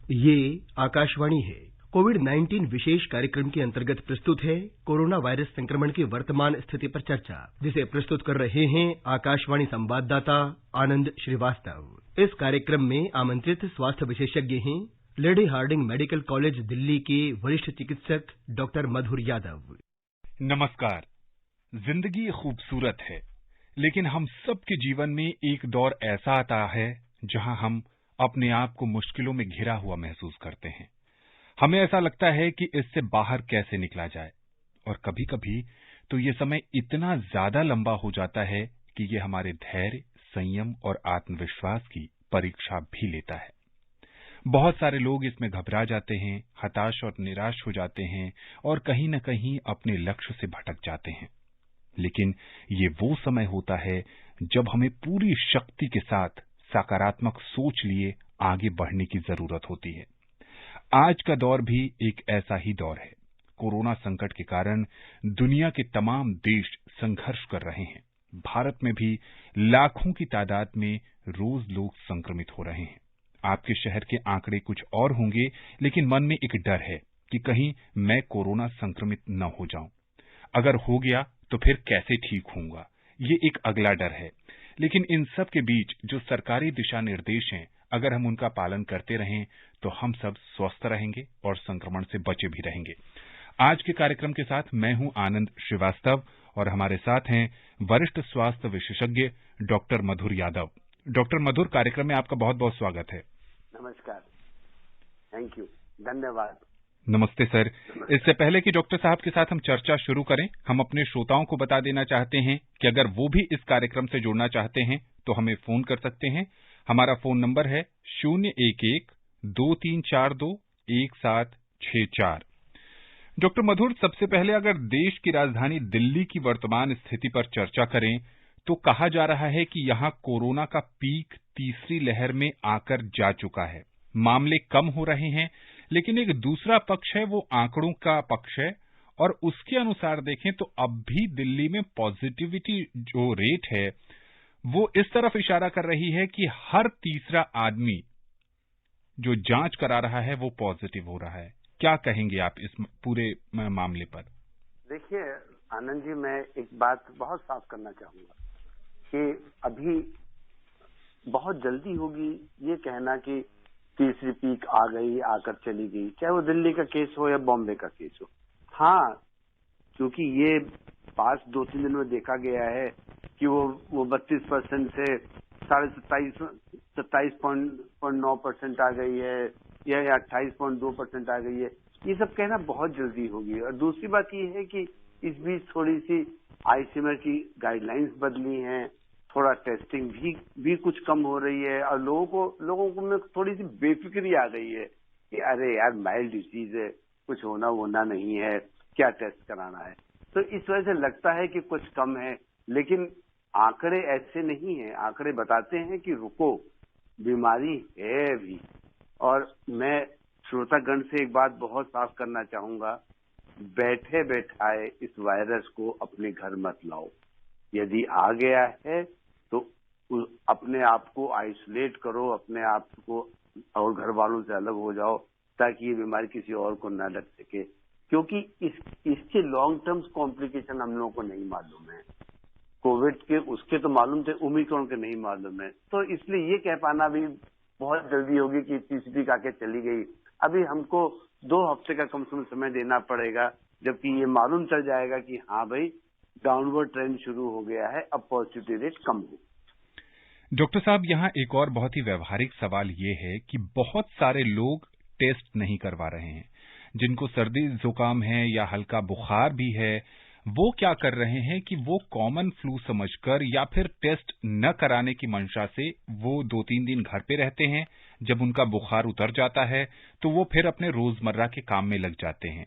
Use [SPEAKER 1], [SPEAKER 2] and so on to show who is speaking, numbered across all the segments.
[SPEAKER 1] ये आकाशवाणी है। कोविड-19 विशेष कार्यक्रम के अंतर्गत प्रस्तुत है कोरोना वायरस संक्रमण की वर्तमान स्थिति पर चर्चा, जिसे प्रस्तुत कर रहे हैं आकाशवाणी संवाददाता आनंद श्रीवास्तव। इस कार्यक्रम में आमंत्रित स्वास्थ्य विशेषज्ञ हैं Lady Hardinge Medical College Delhi के वरिष्ठ चिकित्सक डॉक्टर मधुर यादव।
[SPEAKER 2] नमस्कार। जिंदगी खूबसूरत है, लेकिन हम सबके जीवन में एक दौर ऐसा आता है जहां हम अपने आप को मुश्किलों में घिरा हुआ महसूस करते हैं। हमें ऐसा लगता है कि इससे बाहर कैसे निकला जाए, और कभी-कभी तो ये समय इतना ज्यादा लंबा हो जाता है कि ये हमारे धैर्य, संयम और आत्मविश्वास की परीक्षा भी लेता है। बहुत सारे लोग इसमें घबरा जाते हैं, हताश और निराश हो जाते हैं और कहीं न कहीं अपने लक्ष्य से भटक जाते हैं। लेकिन ये वो समय होता है जब हमें पूरी शक्ति के साथ सकारात्मक सोच लिए आगे बढ़ने की जरूरत होती है। आज का दौर भी एक ऐसा ही दौर है। कोरोना संकट के कारण दुनिया के तमाम देश संघर्ष कर रहे हैं। भारत में भी लाखों की तादाद में रोज लोग संक्रमित हो रहे हैं। आपके शहर के आंकड़े कुछ और होंगे, लेकिन मन में एक डर है कि कहीं मैं कोरोना संक्रमित न हो जाऊं। अगर हो गया तो फिर कैसे ठीक होऊंगा, ये एक अगला डर है। लेकिन इन सब के बीच जो सरकारी दिशा निर्देश हैं, अगर हम उनका पालन करते रहें तो हम सब स्वस्थ रहेंगे और संक्रमण से बचे भी रहेंगे। आज के कार्यक्रम के साथ मैं हूं आनंद श्रीवास्तव और हमारे साथ हैं वरिष्ठ स्वास्थ्य विशेषज्ञ डॉक्टर मधुर यादव। डॉक्टर मधुर, कार्यक्रम में आपका बहुत बहुत स्वागत है।
[SPEAKER 3] नमस्कार, थैंक यू, धन्यवाद।
[SPEAKER 2] नमस्ते सर। इससे पहले कि डॉक्टर साहब के साथ हम चर्चा शुरू करें, हम अपने श्रोताओं को बता देना चाहते हैं कि अगर वो भी इस कार्यक्रम से जुड़ना चाहते हैं तो हमें फोन कर सकते हैं। हमारा फोन नंबर है 011-2342-1764। डॉक्टर मधुर, सबसे पहले अगर देश की राजधानी दिल्ली की वर्तमान स्थिति पर चर्चा करें तो कहा जा रहा है कि यहां कोरोना का पीक तीसरी लहर में आकर जा चुका है। मामले कम हो रहे हैं, लेकिन एक दूसरा पक्ष है वो आंकड़ों का पक्ष है, और उसके अनुसार देखें तो अब भी दिल्ली में पॉजिटिविटी जो रेट है वो इस तरफ इशारा कर रही है कि हर तीसरा आदमी जो जांच करा रहा है वो पॉजिटिव हो रहा है। क्या कहेंगे आप इस पूरे मामले पर?
[SPEAKER 3] देखिए आनंद जी, मैं एक बात बहुत साफ करना चाहूंगा कि अभी बहुत जल्दी होगी ये कहना कि तीसरी पीक आ गई, आकर चली गई, चाहे वो दिल्ली का केस हो या बॉम्बे का केस हो। हाँ, क्योंकि ये पास 2-3 दिन में देखा गया है कि वो 32% से 27.9% आ गई है या 28.2% आ गई है। ये सब कहना बहुत जल्दी होगी। और दूसरी बात ये है कि इस बीच थोड़ी सी आईसीएमआर की गाइडलाइंस बदली हैं, थोड़ा टेस्टिंग भी कुछ कम हो रही है, और लोगों को में थोड़ी सी बेफिक्री आ गई है कि अरे यार माइल्ड डिसीज है, कुछ होना नहीं है, क्या टेस्ट कराना है। तो इस वजह से लगता है कि कुछ कम है, लेकिन आंकड़े ऐसे नहीं हैं। आंकड़े बताते हैं कि रुको, बीमारी है भी। और मैं श्रोतागण से एक बात बहुत साफ करना चाहूंगा, बैठे बैठाए इस वायरस को अपने घर मत लाओ। यदि आ गया है तो अपने आप को आइसोलेट करो, अपने आप को और घर वालों से अलग हो जाओ, ताकि ये बीमारी किसी और को न लग सके। क्योंकि इसके लॉन्ग टर्म कॉम्प्लिकेशन हम लोगों को नहीं मालूम है। कोविड के उसके तो मालूम थे, ओमिक्रॉन के नहीं मालूम है। तो इसलिए ये कह पाना भी बहुत जल्दी होगी कि तीसरी पीक आके चली गई। अभी हमको 2 हफ्ते का कम से कम समय देना पड़ेगा, जबकि ये मालूम चल जाएगा कि हाँ भाई, डाउनवर्ड ट्रेंड शुरू हो गया है, अब पॉजिटिविटी रेट कम हो।
[SPEAKER 2] डॉक्टर साहब, यहाँ एक और बहुत ही व्यवहारिक सवाल ये है कि बहुत सारे लोग टेस्ट नहीं करवा रहे हैं। जिनको सर्दी जुकाम है या हल्का बुखार भी है, वो क्या कर रहे हैं कि वो कॉमन फ्लू समझकर या फिर टेस्ट न कराने की मंशा से वो 2-3 दिन घर पे रहते हैं। जब उनका बुखार उतर जाता है तो वो फिर अपने रोजमर्रा के काम में लग जाते हैं।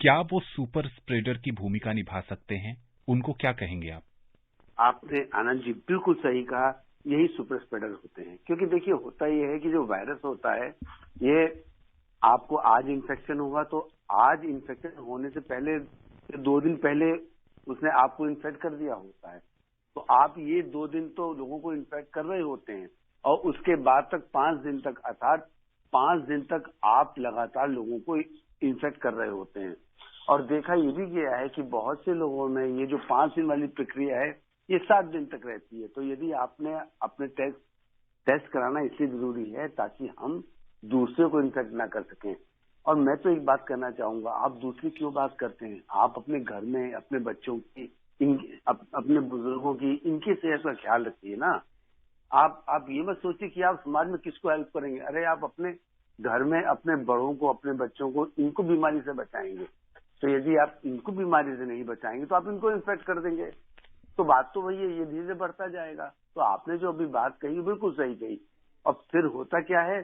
[SPEAKER 2] क्या वो सुपर स्प्रेडर की भूमिका निभा सकते हैं? उनको क्या कहेंगे आप?
[SPEAKER 3] आपने आनंद जी बिल्कुल सही कहा, यही सुपर स्प्रेडर होते हैं। क्योंकि देखिए, होता ये है कि जो वायरस होता है, ये आपको आज इन्फेक्शन हुआ तो आज इन्फेक्शन होने से पहले 2 दिन पहले उसने आपको इन्फेक्ट कर दिया होता है। तो आप ये 2 दिन तो लोगों को इन्फेक्ट कर रहे होते हैं, और उसके बाद तक 5 दिन तक, अर्थात 5 दिन तक आप लगातार लोगों को इन्फेक्ट कर रहे होते हैं। और देखा ये भी गया है कि बहुत से लोगों में ये जो 5 दिन वाली प्रक्रिया है ये 7 दिन तक रहती है। तो यदि आपने अपने टेस्ट कराना इसलिए जरूरी है ताकि हम दूसरे को इन्फेक्ट ना कर सकें। और मैं तो एक बात करना चाहूंगा, आप दूसरी क्यों बात करते हैं? आप अपने घर में अपने बच्चों की अपने बुजुर्गों की इनकी सेहत का ख्याल रखिए ना। आप ये मत सोचिए कि आप समाज में किसको हेल्प करेंगे। अरे आप अपने घर में अपने बड़ों को, अपने बच्चों को, इनको बीमारी से बचाएंगे। तो यदि आप इनको बीमारी से नहीं बचाएंगे तो आप इनको इन्फेक्ट कर देंगे। तो बात तो वही है, ये धीरे धीरे बढ़ता जाएगा। तो आपने जो अभी बात कही बिल्कुल सही कही। और फिर होता क्या है,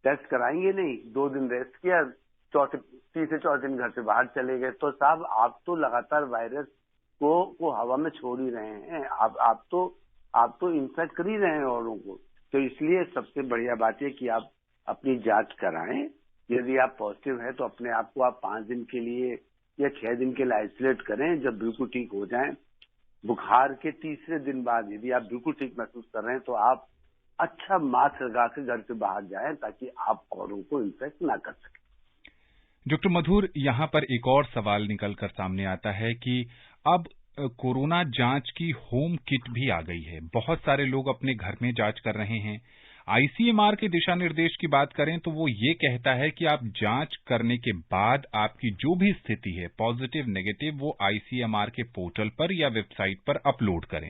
[SPEAKER 3] टेस्ट कराएंगे नहीं, 2 दिन रेस्ट किया, तीसरे चौथे दिन घर से बाहर चले गए, तो साहब आप तो लगातार वायरस को हवा में छोड़ ही रहे हैं। आप तो इन्फेक्ट कर ही रहे हैं औरों को। तो इसलिए सबसे बढ़िया बात है कि आप अपनी जांच कराएं। यदि आप पॉजिटिव है तो अपने आप को आप 5 दिन के लिए या 6 दिन के लिए आइसोलेट करें। जब बिल्कुल ठीक हो जाएं, बुखार के तीसरे दिन बाद यदि आप बिल्कुल ठीक महसूस कर रहे हैं तो आप अच्छा मास्क लगा के घर से बाहर जाएं ताकि आप औरों को इन्फेक्ट ना कर सकें।
[SPEAKER 2] डॉक्टर मधुर, यहाँ पर एक और सवाल निकलकर सामने आता है कि अब कोरोना जांच की होम किट भी आ गई है। बहुत सारे लोग अपने घर में जांच कर रहे हैं। आईसीएमआर के दिशा निर्देश की बात करें तो वो ये कहता है कि आप जांच करने के बाद आपकी जो भी स्थिति है, पॉजिटिव नेगेटिव, वो आईसीएमआर के पोर्टल पर या वेबसाइट पर अपलोड करें।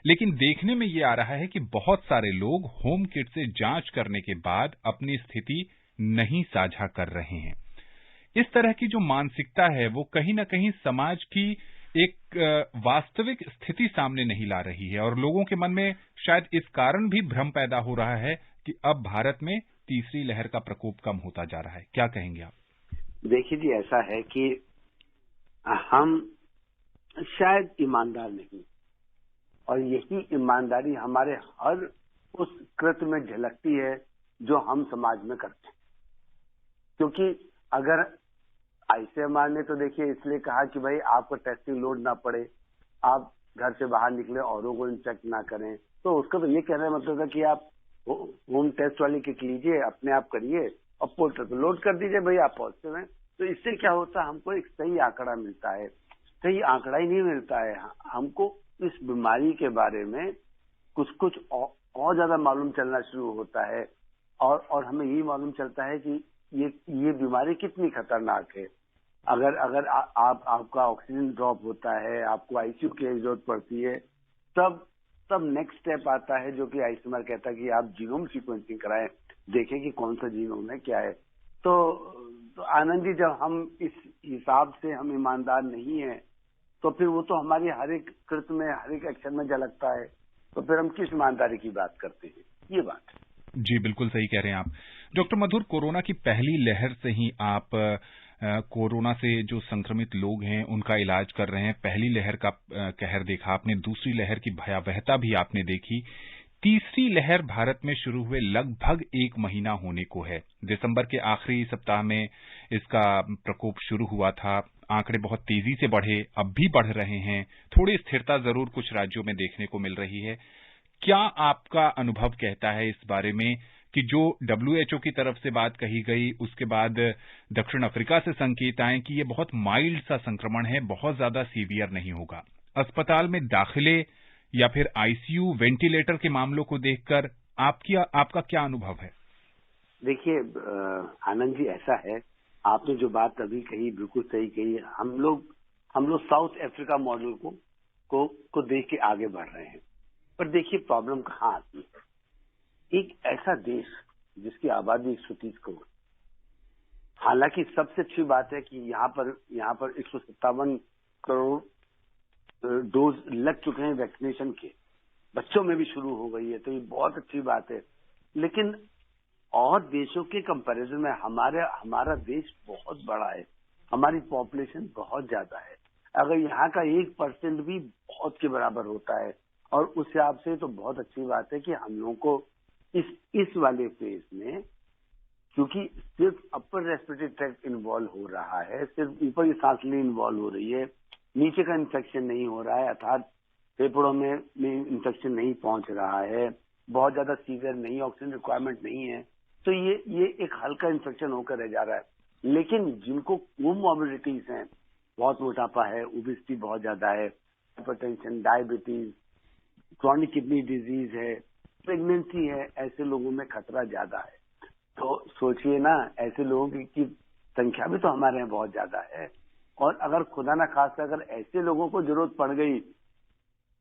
[SPEAKER 2] लेकिन देखने में ये आ रहा है कि बहुत सारे लोग होम किट से जांच करने के बाद अपनी स्थिति नहीं साझा कर रहे हैं। इस तरह की जो मानसिकता है वो कहीं न कहीं समाज की एक वास्तविक स्थिति सामने नहीं ला रही है और लोगों के मन में शायद इस कारण भी भ्रम पैदा हो रहा है कि अब भारत में तीसरी लहर का प्रकोप कम होता जा रहा है। क्या कहेंगे आप?
[SPEAKER 3] देखिए जी, ऐसा है कि हम शायद ईमानदार नहीं, और यही ईमानदारी हमारे हर उस कृत्य में झलकती है जो हम समाज में करते हैं। क्योंकि अगर आईसीएमआर ने तो देखिए इसलिए कहा कि भाई आपको टेस्टिंग लोड ना पड़े, आप घर से बाहर निकले औरों को इन्फेक्ट ना करें, तो उसका तो ये कहने का मतलब है कि आप होम टेस्ट वाली किट लीजिए, अपने आप करिए और पोर्टल पर लोड कर दीजिए भाई आप पॉजिटिव हैं। तो इससे क्या होता है, हमको एक सही आंकड़ा मिलता है। सही आंकड़ा ही नहीं मिलता है, हमको इस बीमारी के बारे में कुछ और ज्यादा मालूम चलना शुरू होता है और हमें यही मालूम चलता है कि ये बीमारी कितनी खतरनाक है। अगर आपका ऑक्सीजन ड्रॉप होता है, आपको आईसीयू की जरूरत पड़ती है, तब नेक्स्ट स्टेप आता है जो कि आईसीएमआर कहता है कि आप जीनोम सीक्वेंसिंग कराएं, देखें कि कौन सा जीनोम है, क्या है। तो आनंद जी, जब हम इस हिसाब से हम ईमानदार नहीं है तो फिर वो तो हमारी हर एक कृत्य में, हर एक एक्शन में झलकता है। तो फिर हम किस ईमानदारी की बात करते हैं, ये बात है।
[SPEAKER 2] जी, बिल्कुल सही कह रहे हैं आप। डॉक्टर मधुर, कोरोना की पहली लहर से ही आप कोरोना से जो संक्रमित लोग हैं उनका इलाज कर रहे हैं। पहली लहर का कहर देखा आपने, दूसरी लहर की भयावहता भी आपने देखी। तीसरी लहर भारत में शुरू हुए लगभग 1 महीना होने को है। दिसंबर के आखिरी सप्ताह में इसका प्रकोप शुरू हुआ था। आंकड़े बहुत तेजी से बढ़े, अब भी बढ़ रहे हैं। थोड़ी स्थिरता जरूर कुछ राज्यों में देखने को मिल रही है। क्या आपका अनुभव कहता है इस बारे में कि जो WHO की तरफ से बात कही गई, उसके बाद दक्षिण अफ्रीका से संकेत आए कि ये बहुत माइल्ड सा संक्रमण है, बहुत ज्यादा सीवियर नहीं होगा। अस्पताल में दाखिले या फिर आईसीयू, वेंटिलेटर के मामलों को देखकर आपका क्या अनुभव है?
[SPEAKER 3] देखिए आनंद जी, ऐसा है, आपने जो बात अभी कही बिल्कुल सही कही। हम लोग साउथ अफ्रीका मॉडल को देख के आगे बढ़ रहे हैं। पर देखिए प्रॉब्लम कहाँ आती है। एक ऐसा देश जिसकी आबादी 130 करोड़, हालांकि सबसे अच्छी बात है कि यहाँ पर 157 करोड़ डोज लग चुके हैं वैक्सीनेशन के, बच्चों में भी शुरू हो गई है, तो ये बहुत अच्छी बात है। लेकिन और देशों के कंपैरिजन में हमारा देश बहुत बड़ा है, हमारी पॉपुलेशन बहुत ज्यादा है। अगर यहाँ का 1% भी बहुत के बराबर होता है, और उस हिसाब से तो बहुत अच्छी बात है कि हम लोगों को इस वाले फेज में, क्योंकि सिर्फ अपर रेस्पिरेटरी ट्रैक्ट इन्वॉल्व हो रहा है, सिर्फ ऊपर की सांस लेनी इन्वॉल्व हो रही है, नीचे का इन्फेक्शन नहीं हो रहा है, अर्थात फेफड़ों में इन्फेक्शन नहीं पहुंच रहा है, बहुत ज्यादा सीवियर नहीं, ऑक्सीजन रिक्वायरमेंट नहीं है। तो ये एक हल्का इन्फेक्शन होकर रह जा रहा है। लेकिन जिनको कोमॉर्बिडिटीज हैं, बहुत मोटापा है, ओबेसिटी बहुत ज्यादा है, hypertension, diabetes, chronic kidney disease है, प्रेगनेंसी है, ऐसे लोगों में खतरा ज्यादा है। तो सोचिए ना, ऐसे लोगों की संख्या भी तो हमारे यहाँ बहुत ज्यादा है। और अगर खुदा ना खास्ता अगर ऐसे लोगों को जरूरत पड़ गई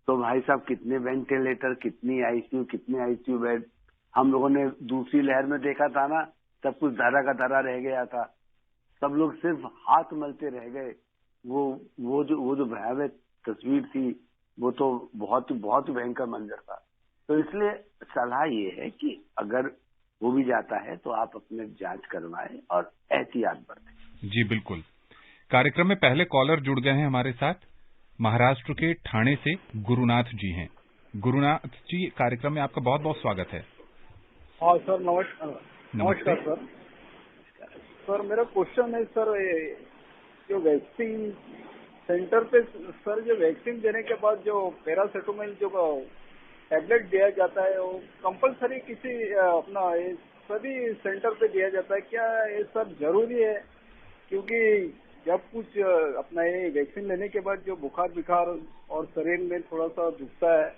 [SPEAKER 3] तो भाई साहब कितने वेंटिलेटर, कितनी आईसीयू, कितने आईसीयू बेड। हम लोगों ने दूसरी लहर में देखा था ना, सब कुछ धरा का धरा रह गया था, सब लोग सिर्फ हाथ मलते रह गए। वो जो भयावह तस्वीर थी, वो तो बहुत बहुत भयंकर मंजर था। तो इसलिए सलाह ये है कि अगर वो भी जाता है तो आप अपने जांच करवाएं और एहतियात बरतें।
[SPEAKER 2] जी बिल्कुल। कार्यक्रम में पहले कॉलर जुड़ गए हैं हमारे साथ। महाराष्ट्र के ठाणे से गुरुनाथ जी हैं। गुरुनाथ जी, कार्यक्रम में आपका बहुत बहुत स्वागत है।
[SPEAKER 4] हाँ सर, नमस्कार सर। सर मेरा क्वेश्चन है सर, जो वैक्सीन सेंटर पे सर, जो वैक्सीन देने के बाद जो पैरासिटामोल जो टैबलेट दिया जाता है, वो कंपलसरी किसी अपना सभी सेंटर पे दिया जाता है क्या? ये सर जरूरी है? क्योंकि जब कुछ अपना ये वैक्सीन लेने के बाद जो बुखार और शरीर में थोड़ा सा दुखता है,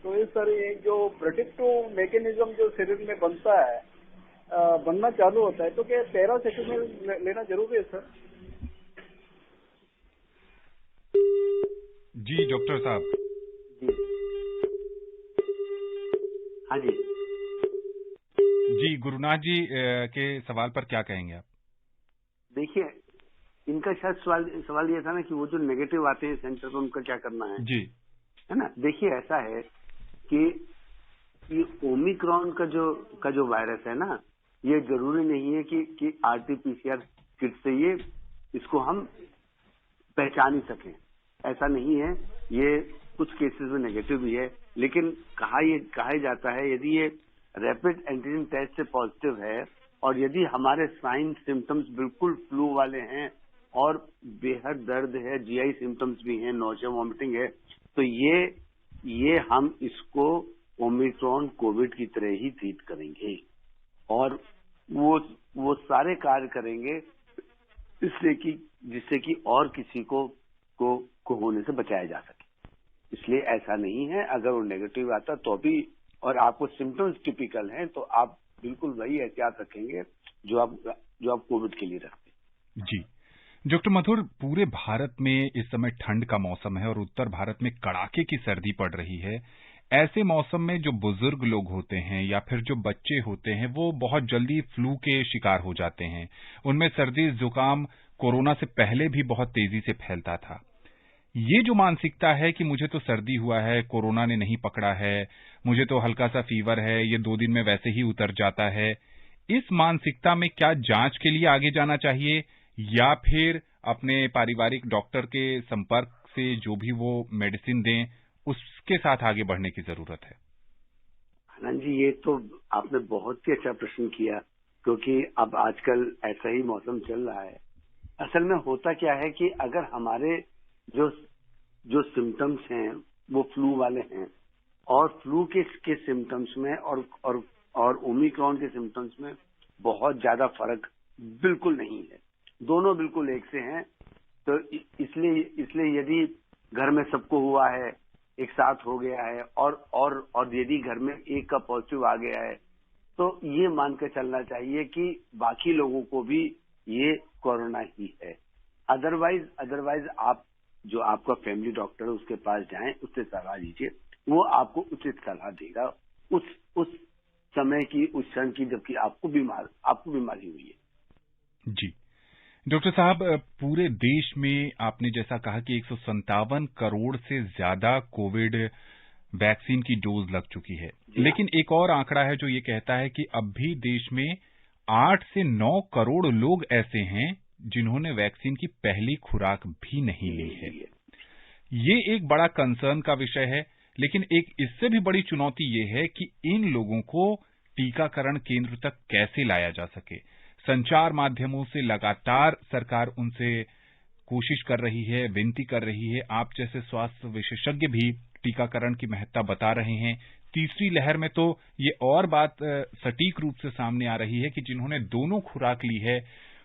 [SPEAKER 4] तो ये सर ये जो प्रोटेक्टिव मैकेनिज्म जो शरीर में बनता है, बनना चालू होता है, तो क्या पैरासिटामोल लेना जरूरी है सर?
[SPEAKER 2] जी डॉक्टर साहब।
[SPEAKER 3] हाँ जी
[SPEAKER 2] जी, गुरुनाथ जी के सवाल पर क्या कहेंगे आप?
[SPEAKER 3] देखिए, इनका शायद सवाल ये था ना कि वो जो नेगेटिव आते हैं सेंटर पर, उनका क्या करना है
[SPEAKER 2] जी,
[SPEAKER 3] है ना। देखिए, ऐसा है कि ये ओमिक्रॉन का जो वायरस है ना, ये जरूरी नहीं है कि आरटीपीसीआर किट से इसको हम पहचान ही सकें। ऐसा नहीं है। ये कुछ केसेस में नेगेटिव भी है, लेकिन कहा जाता है यदि ये रैपिड एंटीजन टेस्ट से पॉजिटिव है और यदि हमारे साइन सिम्टम्स बिल्कुल फ्लू वाले हैं और बेहद दर्द है, जीआई सिम्टम्स भी हैं, नोशिया, वॉमिटिंग है, तो ये हम इसको ओमिक्रॉन कोविड की तरह ही ट्रीट करेंगे और वो सारे कार्य करेंगे जिससे कि और किसी को होने से बचाया जा सके। इसलिए ऐसा नहीं है, अगर वो नेगेटिव आता तो भी और आपको सिम्टम्स टिपिकल हैं तो आप बिल्कुल वही एहतियात रखेंगे जो आप कोविड के लिए रखते हैं।
[SPEAKER 2] जी डॉक्टर मथुर, पूरे भारत में इस समय ठंड का मौसम है और उत्तर भारत में कड़ाके की सर्दी पड़ रही है। ऐसे मौसम में जो बुजुर्ग लोग होते हैं या फिर जो बच्चे होते हैं, वो बहुत जल्दी फ्लू के शिकार हो जाते हैं। उनमें सर्दी जुकाम कोरोना से पहले भी बहुत तेजी से फैलता था। ये जो मानसिकता है कि मुझे तो सर्दी हुआ है, कोरोना ने नहीं पकड़ा है, मुझे तो हल्का सा फीवर है, ये 2 दिन में वैसे ही उतर जाता है, इस मानसिकता में क्या जांच के लिए आगे जाना चाहिए या फिर अपने पारिवारिक डॉक्टर के संपर्क से जो भी वो मेडिसिन दें उसके साथ आगे बढ़ने की जरूरत है?
[SPEAKER 3] आनंद जी, ये तो आपने बहुत ही अच्छा प्रश्न किया, क्योंकि अब आजकल ऐसा ही मौसम चल रहा है। असल में होता क्या है कि अगर हमारे जो सिम्टम्स हैं वो फ्लू वाले हैं और फ्लू के सिम्टम्स में और ओमिक्रॉन के सिम्टम्स में बहुत ज्यादा फर्क बिल्कुल नहीं है, दोनों बिल्कुल एक से हैं। तो इसलिए यदि घर में सबको हुआ है, एक साथ हो गया है और यदि घर में एक का पॉजिटिव आ गया है, तो ये मान के चलना चाहिए कि बाकी लोगों को भी ये कोरोना ही है। अदरवाइज आप जो आपका फैमिली डॉक्टर है उसके पास जाएं, उससे सलाह लीजिए, वो आपको उचित सलाह देगा उस समय की, उस क्षण की जबकि आपको बीमारी हुई है।
[SPEAKER 2] जी डॉक्टर साहब, पूरे देश में आपने जैसा कहा कि 157 करोड़ से ज्यादा कोविड वैक्सीन की डोज लग चुकी है, लेकिन एक और आंकड़ा है जो ये कहता है कि अब भी देश में 8 से 9 करोड़ लोग ऐसे हैं जिन्होंने वैक्सीन की पहली खुराक भी नहीं ली है। ये एक बड़ा कंसर्न का विषय है, लेकिन एक इससे भी बड़ी चुनौती ये है कि इन लोगों को टीकाकरण केंद्र तक कैसे लाया जा सके। संचार माध्यमों से लगातार सरकार उनसे कोशिश कर रही है, विनती कर रही है। आप जैसे स्वास्थ्य विशेषज्ञ भी टीकाकरण की महत्ता बता रहे हैं। तीसरी लहर में तो ये और बात सटीक रूप से सामने आ रही है कि जिन्होंने दोनों खुराक ली है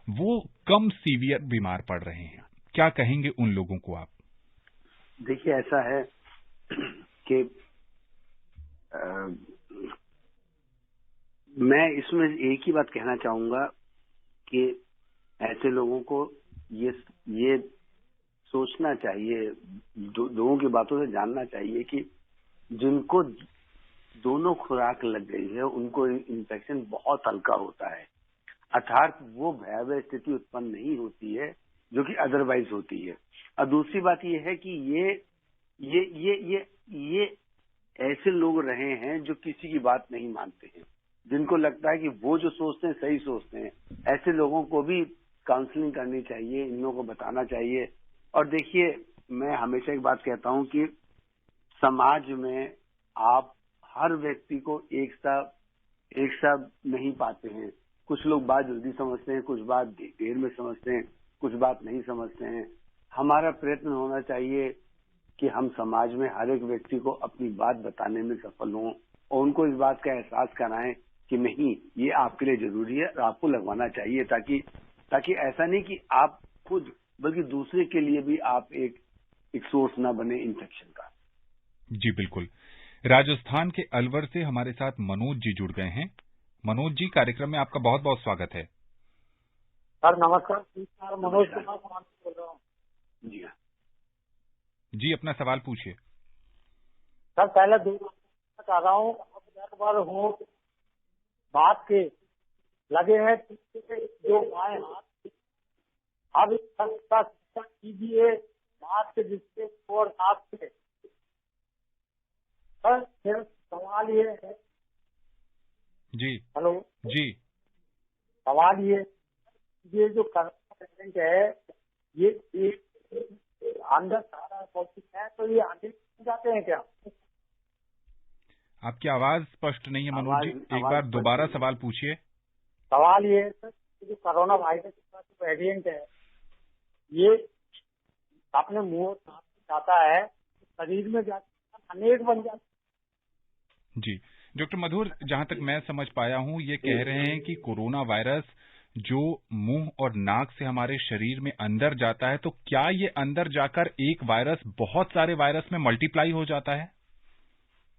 [SPEAKER 2] वो कम सीवियर बीमार पड़ रहे हैं। क्या कहेंगे उन लोगों को आप?
[SPEAKER 3] देखिए, ऐसा है कि मैं इसमें एक ही बात कहना चाहूंगा कि ऐसे लोगों को ये सोचना चाहिए, लोगों की बातों से जानना चाहिए कि जिनको दोनों खुराक लग गई है उनको इन्फेक्शन बहुत हल्का होता है, अर्थात वो भयावह स्थिति उत्पन्न नहीं होती है जो कि अदरवाइज होती है। और दूसरी बात ये है कि ये ऐसे लोग रहे हैं जो किसी की बात नहीं मानते हैं, जिनको लगता है कि वो जो सोचते हैं सही सोचते हैं। ऐसे लोगों को भी काउंसलिंग करनी चाहिए, इन लोगों को बताना चाहिए। और देखिए, मैं हमेशा एक बात कहता हूं कि समाज में आप हर व्यक्ति को एक सा नहीं पाते हैं। कुछ लोग बात जल्दी समझते हैं, कुछ बात देर में समझते हैं, कुछ बात नहीं समझते हैं। हमारा प्रयत्न होना चाहिए कि हम समाज में हर एक व्यक्ति को अपनी बात बताने में सफल हों और उनको इस बात का एहसास कराएं कि नहीं, ये आपके लिए जरूरी है और आपको लगवाना चाहिए, ताकि ऐसा नहीं कि आप खुद बल्कि दूसरे के लिए भी आप एक सोर्स ना बने इन्फेक्शन का।
[SPEAKER 2] जी बिल्कुल। राजस्थान के अलवर से हमारे साथ मनोज जी जुड़ गए हैं। मनोज जी, कार्यक्रम में आपका बहुत बहुत स्वागत है।
[SPEAKER 5] सर नमस्कार, मनोज कुमार बोल रहा हूँ।
[SPEAKER 3] जी हाँ
[SPEAKER 2] जी, अपना सवाल पूछिए।
[SPEAKER 5] सर पहले 2 कर रहा हूँ, अब बार हूँ बात के लगे हैं जो बाएं हाथ, अब इसका कीजिए बात के जिसके और हाथ से। सर मेरा सवाल ये है
[SPEAKER 2] जी।
[SPEAKER 5] हेलो
[SPEAKER 2] जी।
[SPEAKER 5] सवाल ये जो कोरोना पेशेंट है ये अंदर सारा पॉजिटिव है तो ये आगे जाते हैं क्या?
[SPEAKER 2] आपकी आवाज स्पष्ट नहीं है मनोज जी, एक बार दोबारा सवाल पूछिए।
[SPEAKER 5] सवाल ये है सर, जो कोरोना वायरस का जो वेरिएंट है ये अपने मुंह जाता है, शरीर में जाता है, अनेक बन जाता है।
[SPEAKER 2] जी डॉक्टर मधुर, जहां तक मैं समझ पाया हूं ये कह रहे हैं कि कोरोना वायरस जो मुंह और नाक से हमारे शरीर में अंदर जाता है, तो क्या ये अंदर जाकर एक वायरस बहुत सारे वायरस में मल्टीप्लाई हो जाता है?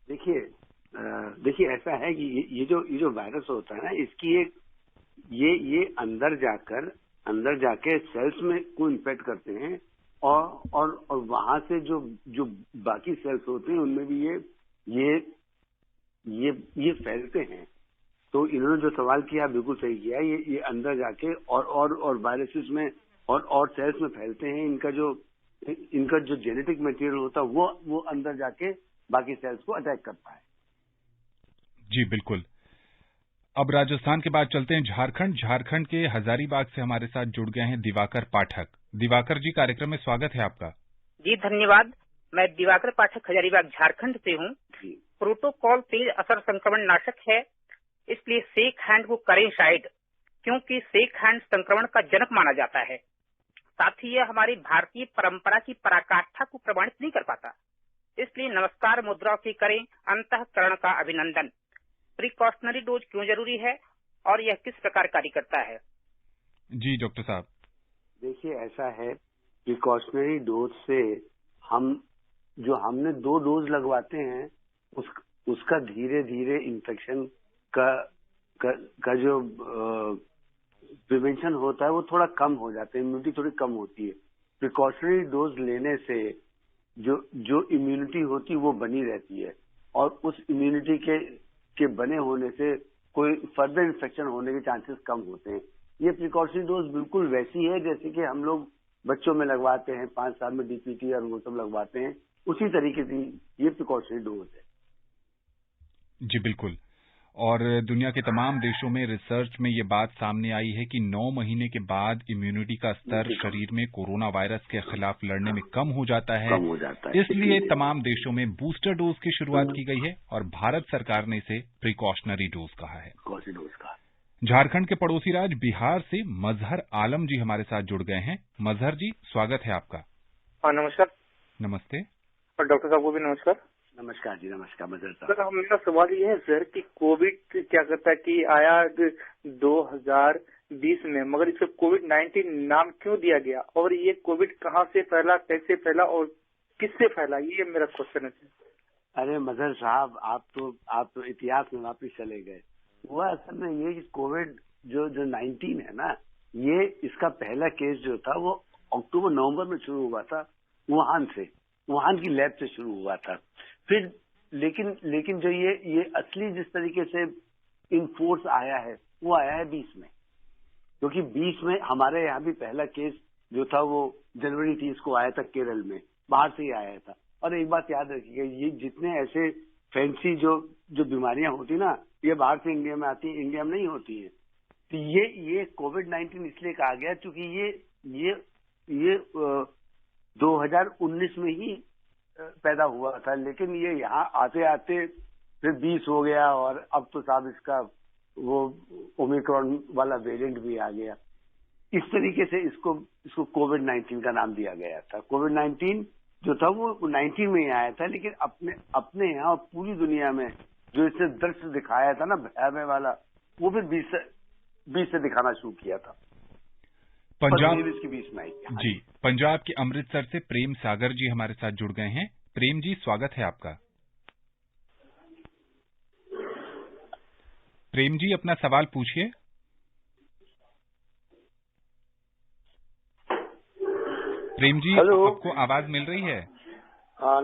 [SPEAKER 3] देखिए ऐसा है कि ये जो वायरस होता है ना, इसकी एक ये अंदर जाके सेल्स में को इन्फेक्ट करते हैं और वहां से जो बाकी सेल्स होते हैं उनमें भी ये फैलते हैं। तो इन्होंने जो सवाल किया बिल्कुल सही किया, ये अंदर जाके और वायरसेस में और सेल्स में फैलते हैं। इनका जो जेनेटिक मटेरियल होता है वो अंदर जाके बाकी सेल्स को अटैक करता है।
[SPEAKER 2] जी बिल्कुल। अब राजस्थान के बाद चलते हैं झारखंड के हजारीबाग से हमारे साथ जुड़ गए हैं दिवाकर पाठक। दिवाकर जी, कार्यक्रम में स्वागत है आपका।
[SPEAKER 6] जी धन्यवाद। मैं दिवाकर पाठक हजारीबाग झारखंड से हूँ। प्रोटोकॉल तेज असर संक्रमण नाशक है, इसलिए शेक हैंड को करें साइड, क्योंकि शेक हैंड संक्रमण का जनक माना जाता है। साथ ही यह हमारी भारतीय परंपरा की पराकाष्ठा को प्रमाणित नहीं कर पाता, इसलिए नमस्कार मुद्रा से करें अंतःकरण का अभिनंदन। प्रिकॉशनरी डोज क्यों जरूरी है और यह किस प्रकार कार्य करता है?
[SPEAKER 2] जी डॉक्टर साहब।
[SPEAKER 3] देखिए ऐसा है, प्रिकॉशनरी डोज से हमने 2 डोज लगवाते हैं उसका धीरे धीरे इन्फेक्शन का जो प्रिवेंशन होता है वो थोड़ा कम हो जाता है, इम्यूनिटी थोड़ी कम होती है। प्रिकॉशनरी डोज लेने से जो इम्यूनिटी होती है वो बनी रहती है और उस इम्यूनिटी के बने होने से कोई फर्दर इन्फेक्शन होने के चांसेस कम होते हैं। ये प्रिकॉशनरी डोज बिल्कुल वैसी है जैसे कि हम लोग बच्चों में लगवाते हैं, 5 साल में डीपीटी और वो सब लगवाते हैं, उसी तरीके से ये प्रिकॉशनरी डोज है।
[SPEAKER 2] जी बिल्कुल। और दुनिया के तमाम देशों में रिसर्च में ये बात सामने आई है कि 9 महीने के बाद इम्यूनिटी का स्तर शरीर में कोरोना वायरस के खिलाफ लड़ने में कम हो जाता है। इसलिए तमाम देशों में बूस्टर डोज की शुरुआत की गई है और भारत सरकार ने इसे प्रिकॉशनरी डोज कहा है। झारखंड के पड़ोसी राज्य बिहार से मजहर आलम जी हमारे साथ जुड़ गए हैं। मजहर जी, स्वागत है आपका।
[SPEAKER 7] हाँ नमस्कार।
[SPEAKER 2] नमस्ते।
[SPEAKER 7] और डॉक्टर साहब को भी नमस्कार।
[SPEAKER 3] नमस्कार जी, नमस्कार मदर साहब।
[SPEAKER 7] सर मेरा सवाल ये है सर कि कोविड क्या करता है कि आया 2020 में, मगर इसको कोविड-19 नाम क्यों दिया गया, और ये कोविड कहाँ से फैला, कैसे फैला और किससे फैला, ये मेरा क्वेश्चन है।
[SPEAKER 3] अरे मदर साहब, आप तो इतिहास में वापिस चले गए। हुआ असल में ये कि कोविड जो 19 है ना, ये इसका पहला केस जो था वो अक्टूबर-नवंबर में शुरू हुआ था, वुहान की लैब से शुरू हुआ था। फिर लेकिन जो ये असली जिस तरीके से इन फोर्स आया है वो आया है 20 में, क्योंकि 20 में हमारे यहाँ भी पहला केस जो था वो जनवरी 30 को आया था, केरल में, बाहर से ही आया था। और एक बात याद रखिएगा, ये जितने ऐसे फैंसी जो बीमारियां होती ना, ये बाहर से इंडिया में आती है, इंडिया में नहीं होती है। तो ये कोविड-19 इसलिए कहा गया क्योंकि ये 2019 में ही पैदा हुआ था, लेकिन ये यहाँ आते आते फिर 20 हो गया, और अब तो साहब इसका वो ओमिक्रॉन वाला वेरिएंट भी आ गया। इस तरीके से इसको कोविड-19 का नाम दिया गया था। कोविड-19 जो था वो 19 में ही आया था, लेकिन अपने यहाँ पूरी दुनिया में जो इसने दृश्य दिखाया था ना भयावह वाला, वो फिर 20 से दिखाना शुरू किया था।
[SPEAKER 2] पंजाब
[SPEAKER 3] इसकी 20 में आई
[SPEAKER 2] जी। पंजाब के अमृतसर से प्रेम सागर जी हमारे साथ जुड़ गए हैं। प्रेम जी, स्वागत है आपका। प्रेम जी, अपना सवाल पूछिए। प्रेम जी, आपको आवाज मिल रही है?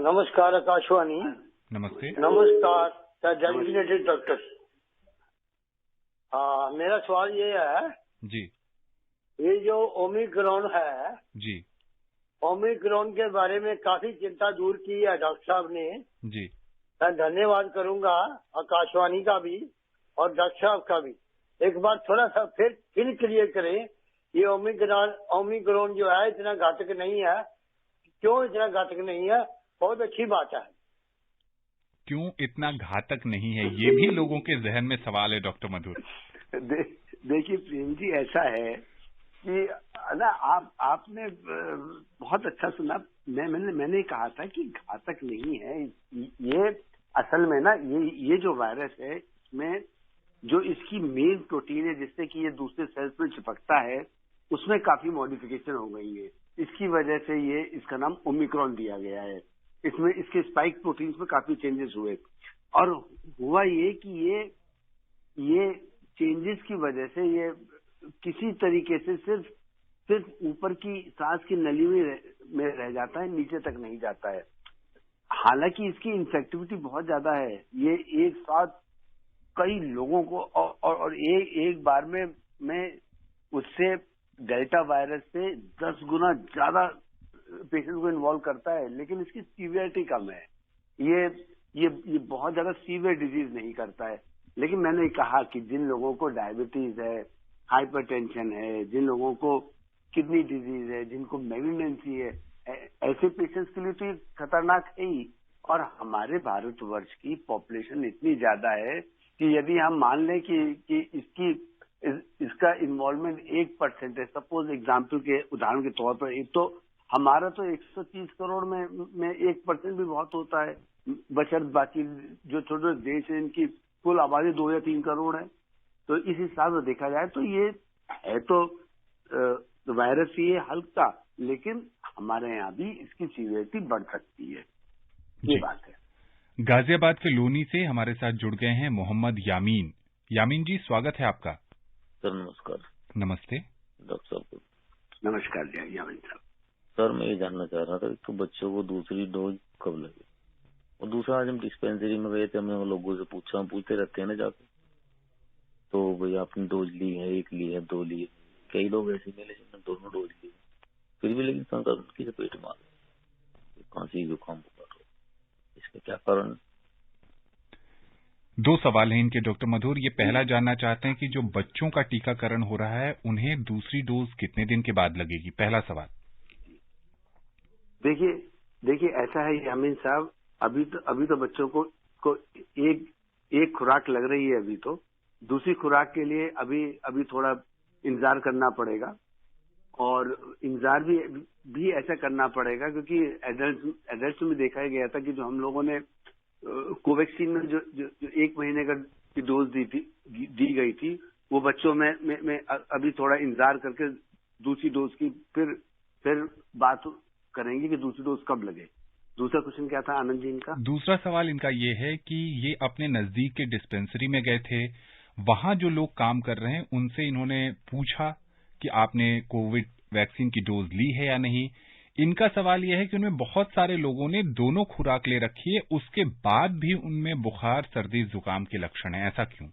[SPEAKER 8] नमस्कार आकाशवाणी।
[SPEAKER 2] नमस्ते।
[SPEAKER 8] नमस्कार डेजिग्नेटेड डॉक्टर। मेरा सवाल ये है
[SPEAKER 2] जी,
[SPEAKER 8] ये जो ओमिक्रॉन है
[SPEAKER 2] जी,
[SPEAKER 8] ओमिक्रॉन के बारे में काफी चिंता दूर की है डॉक्टर साहब ने
[SPEAKER 2] जी।
[SPEAKER 8] मैं धन्यवाद करूंगा आकाशवाणी का भी और डॉक्टर साहब का भी। एक बार थोड़ा सा फिर क्लियर करें, ये ओमिक्रॉन जो है इतना घातक नहीं है, क्यों इतना घातक नहीं है? बहुत अच्छी बात है।
[SPEAKER 2] क्यों इतना घातक नहीं है, ये भी लोगों के जहन में सवाल है डॉक्टर मधुर।
[SPEAKER 3] देखिए प्रेम जी, ऐसा है कि ना आपने बहुत अच्छा सुना। मैंने कहा था कि घातक नहीं है ये। असल में ना ये जो वायरस है, इसमें जो इसकी मेन प्रोटीन है जिससे कि ये दूसरे सेल्स में चिपकता है, उसमें काफी मॉडिफिकेशन हो गई है। इसकी वजह से इसका नाम ओमिक्रॉन दिया गया है। इसमें इसके स्पाइक प्रोटीन्स में काफी चेंजेस हुए, और हुआ ये कि ये चेंजेस की वजह से ये किसी तरीके से सिर्फ ऊपर की सांस की नली में रह जाता है, नीचे तक नहीं जाता है। हालांकि इसकी इन्फेक्टिविटी बहुत ज्यादा है। ये एक साथ कई लोगों को और एक बार में उससे डेल्टा वायरस से 10 गुना ज्यादा पेशेंट को इन्वॉल्व करता है, लेकिन इसकी सीवियरिटी कम है। ये बहुत ज्यादा सीवियर डिजीज नहीं करता है। लेकिन मैंने कहा कि जिन लोगों को डायबिटीज है, हाइपरटेंशन है, जिन लोगों को किडनी डिजीज है, जिनको मैग्नेंसी है, ऐसे पेशेंट्स के लिए तो ये खतरनाक है ही। और हमारे भारतवर्ष की पॉपुलेशन इतनी ज्यादा है कि यदि हम मान लें कि इसका इन्वॉल्वमेंट 1% है, सपोज एग्जाम्पल के उदाहरण के तौर पर, एक तो हमारा तो 130 करोड़ में 1% भी बहुत होता है, बशर्ते बाकी जो छोटे देश है इनकी कुल आबादी 2 या 3 करोड़ है। तो इस हिसाब से देखा जाए तो ये है तो वायरस ये हल्का, लेकिन हमारे यहाँ भी इसकी सीवियरिटी बढ़ सकती है, ये बात है।
[SPEAKER 2] गाजियाबाद के लोनी से हमारे साथ जुड़ गए हैं मोहम्मद यामीन। यामीन जी, स्वागत है आपका।
[SPEAKER 9] सर नमस्कार।
[SPEAKER 2] नमस्ते
[SPEAKER 9] डॉक्टर साहब।
[SPEAKER 3] नमस्कार जी यामीन साहब।
[SPEAKER 9] सर मैं ये जानना चाह रहा था कि बच्चों को दूसरी डोज कब लगे, और दूसरा आज हम डिस्पेंसरी में गए थे, हमने लोगों से पूछा, हम पूछते रहते हैं ना जाके, तो भाई आपने डोज ली है, 1 ली है, 2 ली है। कई लोग ऐसे मिले जिन्होंने दोनों डोज ली, फिर भी लेकिन संक्रमण की चपेट में आ गए, खांसी जुकाम बुखार, इसका क्या कारण?
[SPEAKER 2] 2 सवाल हैं इनके डॉक्टर मधुर। ये पहला जानना चाहते हैं कि जो बच्चों का टीकाकरण हो रहा है उन्हें दूसरी डोज कितने दिन के बाद लगेगी, पहला सवाल।
[SPEAKER 3] देखिए ऐसा है यामीन साहब, अभी तो बच्चों को एक खुराक लग रही है। अभी तो दूसरी खुराक के लिए अभी थोड़ा इंतजार करना पड़ेगा, और इंतजार भी ऐसा करना पड़ेगा क्योंकि एडल्ट में देखा गया था कि जो हम लोगों ने कोवैक्सीन में जो 1 महीने का डोज दी गई थी, वो बच्चों में अभी थोड़ा इंतजार करके दूसरी डोज की फिर बात करेंगे कि दूसरी डोज कब लगे। दूसरा क्वेश्चन क्या था आनंद जी इनका?
[SPEAKER 2] दूसरा सवाल इनका ये है कि ये अपने नजदीक के डिस्पेंसरी में गए थे, वहां जो लोग काम कर रहे हैं उनसे इन्होंने पूछा कि आपने कोविड वैक्सीन की डोज ली है या नहीं। इनका सवाल यह है कि उनमें बहुत सारे लोगों ने दोनों खुराक ले रखी है, उसके बाद भी उनमें बुखार, सर्दी, जुकाम के लक्षण है, ऐसा क्यों?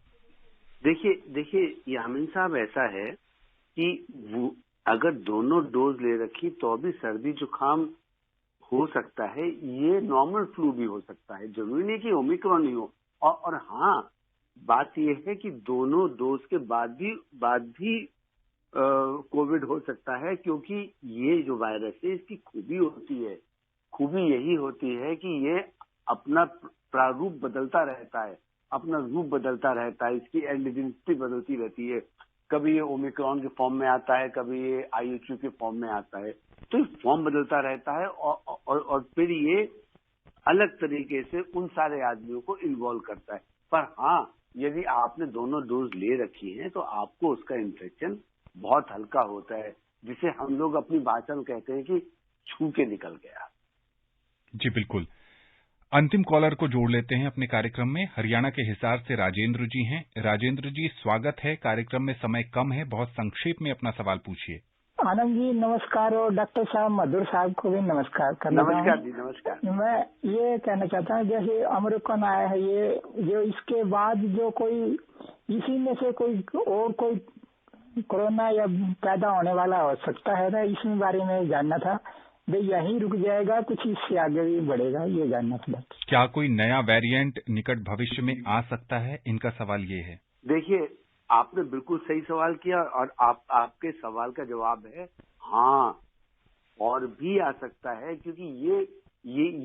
[SPEAKER 3] देखिए यामिन साहब, ऐसा है कि अगर दोनों डोज ले रखी तो भी सर्दी जुकाम हो सकता है। ये नॉर्मल फ्लू भी हो सकता है, जरूरी नहीं कि ओमिक्रॉन ही हो। और हाँ, बात यह है कि दोनों डोज के बाद भी कोविड हो सकता है, क्योंकि ये जो वायरस है इसकी खूबी यही होती है कि ये अपना प्रारूप बदलता रहता है, अपना रूप बदलता रहता है, इसकी एंटीजेनिटी बदलती रहती है। कभी ये ओमिक्रॉन के फॉर्म में आता है, कभी ये IHU के फॉर्म में आता है, तो फॉर्म बदलता रहता है और फिर ये अलग तरीके से उन सारे आदमियों को इन्वॉल्व करता है। पर हाँ, यदि आपने दोनों डोज ले रखी हैं तो आपको उसका इन्फेक्शन बहुत हल्का होता है, जिसे हम लोग अपनी भाषा में कहते हैं कि छू के निकल गया।
[SPEAKER 2] जी बिल्कुल। अंतिम कॉलर को जोड़ लेते हैं अपने कार्यक्रम में। हरियाणा के हिसार से राजेंद्र जी हैं। राजेंद्र जी, स्वागत है। कार्यक्रम में समय कम है, बहुत संक्षेप में अपना सवाल पूछिए।
[SPEAKER 10] आनंद जी नमस्कार, और डॉक्टर साहब मधुर साहब को भी नमस्कार करना।
[SPEAKER 3] नमस्कार जी, नमस्कार।
[SPEAKER 10] मैं ये कहना चाहता हूँ, जैसे ओमिक्रॉन आया है, ये जो इसके बाद जो कोई इसी में से कोई कोरोना या पैदा होने वाला हो सकता है ना, इस बारे में जानना था। भाई यहीं रुक जाएगा, कुछ इससे आगे भी बढ़ेगा, ये जानना था।
[SPEAKER 2] क्या कोई नया वेरिएंट निकट भविष्य में आ सकता है? इनका सवाल ये है।
[SPEAKER 3] देखिए, आपने बिल्कुल सही सवाल किया और आपके सवाल का जवाब है हाँ, और भी आ सकता है, क्योंकि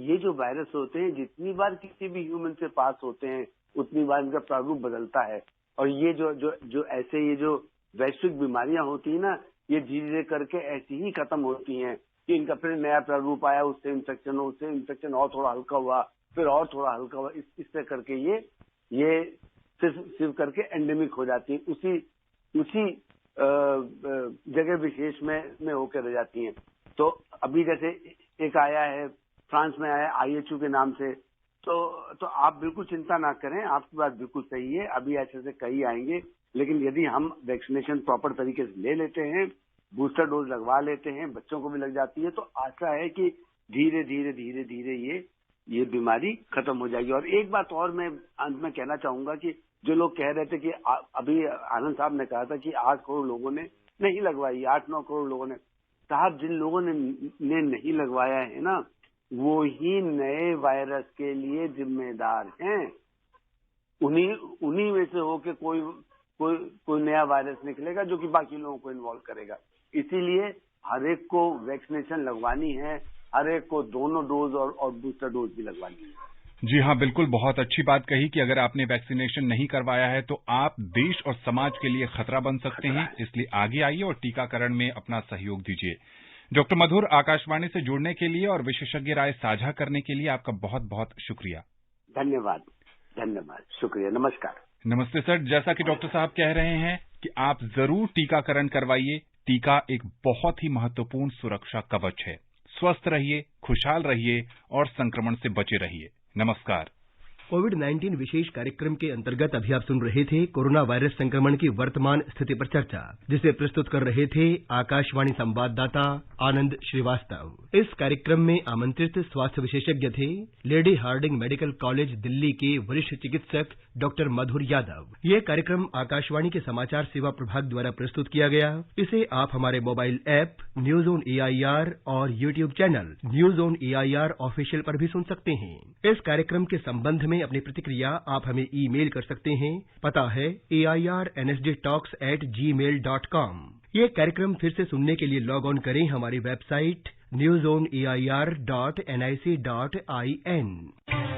[SPEAKER 3] ये जो वायरस होते हैं, जितनी बार किसी भी ह्यूमन से पास होते हैं उतनी बार इनका प्रारूप बदलता है। और ये जो ऐसे ये जो वैश्विक बीमारियां होती है ना, ये धीरे धीरे करके ऐसी ही खत्म होती हैं कि इनका फिर नया प्रारूप आया, उससे इन्फेक्शन और थोड़ा हल्का हुआ, फिर और थोड़ा हल्का हुआ, इससे करके ये सिर्फ करके एंडेमिक हो जाती है, उसी जगह विशेष में होकर रह जाती हैं। तो अभी जैसे एक आया है, फ्रांस में आया IHU के नाम से, तो आप बिल्कुल चिंता ना करें, आपकी बात बिल्कुल सही है। अभी ऐसे कई आएंगे, लेकिन यदि हम वैक्सीनेशन प्रॉपर तरीके से ले लेते हैं, बूस्टर डोज लगवा लेते हैं, बच्चों को भी लग जाती है, तो आशा है कि धीरे धीरे ये बीमारी खत्म हो जाएगी। और एक बात और मैं अंत में कहना चाहूंगा कि जो लोग कह रहे थे कि अभी आनंद साहब ने कहा था कि 8 करोड़ लोगों ने नहीं लगवाई, 8-9 करोड़ लोगों ने, साहब जिन लोगों ने नहीं लगवाया है ना, वो ही नए वायरस के लिए जिम्मेदार हैं। उन्हीं में से होके कोई नया वायरस निकलेगा जो कि बाकी लोगों को इन्वॉल्व करेगा। इसीलिए हर एक को वैक्सीनेशन लगवानी है, हर एक को दोनों डोज और बूस्टर डोज भी लगवानी है।
[SPEAKER 2] जी हाँ, बिल्कुल, बहुत अच्छी बात कही कि अगर आपने वैक्सीनेशन नहीं करवाया है तो आप देश और समाज के लिए खतरा बन सकते हैं, इसलिए आगे आइए और टीकाकरण में अपना सहयोग दीजिए। डॉक्टर मधुर, आकाशवाणी से जुड़ने के लिए और विशेषज्ञ राय साझा करने के लिए आपका बहुत बहुत शुक्रिया।
[SPEAKER 3] धन्यवाद, शुक्रिया, नमस्कार।
[SPEAKER 2] नमस्ते सर। जैसा कि डॉक्टर साहब कह रहे हैं कि आप जरूर टीकाकरण करवाइए। टीका एक बहुत ही महत्वपूर्ण सुरक्षा कवच है। स्वस्थ रहिए, खुशहाल रहिए और संक्रमण से बचे रहिए। नमस्कार।
[SPEAKER 1] कोविड-19 विशेष कार्यक्रम के अंतर्गत अभी आप सुन रहे थे कोरोना वायरस संक्रमण की वर्तमान स्थिति पर चर्चा, जिसे प्रस्तुत कर रहे थे आकाशवाणी संवाददाता आनंद श्रीवास्तव। इस कार्यक्रम में आमंत्रित स्वास्थ्य विशेषज्ञ थे Lady Hardinge Medical College Delhi के वरिष्ठ चिकित्सक डॉक्टर मधुर यादव। ये कार्यक्रम आकाशवाणी के समाचार सेवा प्रभाग द्वारा प्रस्तुत किया गया। इसे आप हमारे mobile app news on AIR और YouTube channel news on AIR official पर भी सुन सकते हैं। इस कार्यक्रम के संबंध में अपनी प्रतिक्रिया आप हमें ईमेल कर सकते हैं। पता है airnsdtalks@gmail.com। ये कार्यक्रम फिर से सुनने के लिए लॉग ऑन करें हमारी वेबसाइट newsonair.nic.in।